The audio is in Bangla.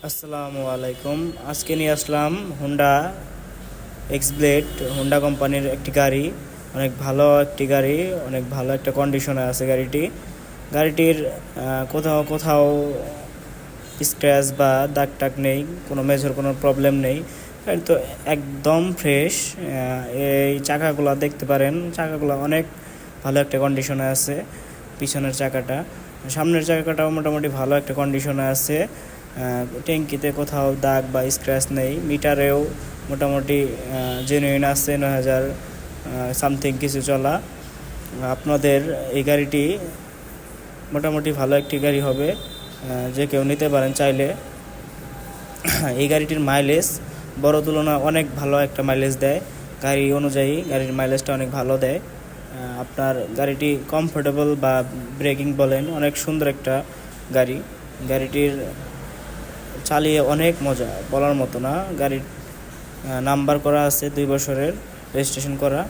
আসসালামু আলাইকুম। আজকে নিয়ে আসলাম হুন্ডা এক্স ব্লেড। হুন্ডা কোম্পানির একটি গাড়ি, অনেক ভালো একটি গাড়ি, অনেক ভালো একটা কন্ডিশনে আছে গাড়িটির কোথাও কোথাও স্ক্র্যাচ বা দাগ টাগ নেই, কোনো মেজর কোনো প্রবলেম নেই। গাড়ি তো একদম ফ্রেশ। এই চাকাগুলো দেখতে পারেন, চাকাগুলো অনেক ভালো একটা কন্ডিশনে আছে। পিছনের চাকাটা, সামনের চাকাটাও মোটামুটি ভালো একটা কন্ডিশনে আছে। ট্যাঙ্কিতে কোথাও দাগ বা স্ক্র্যাচ নেই। মিটারেও মোটামুটি জেনুইন আছে, 9,000 সামথিং কিছু চলা। আপনাদের এই গাড়িটি মোটামুটি ভালো একটি গাড়ি হবে, যে কেউ নিতে পারেন চাইলে। এই গাড়িটির মাইলেজ বড় তুলনা অনেক ভালো একটা মাইলেজ দেয়। গাড়ি অনুযায়ী গাড়ির মাইলেজটা অনেক ভালো দেয়। আপনার গাড়িটি কমফোর্টেবল বা ব্রেকিং বলেন, অনেক সুন্দর একটা গাড়িটির চালিয়ে অনেক মজা, বলার মতো না। গাড়ির নাম্বার করা আছে, 2 বছরের রেজিস্ট্রেশন করা।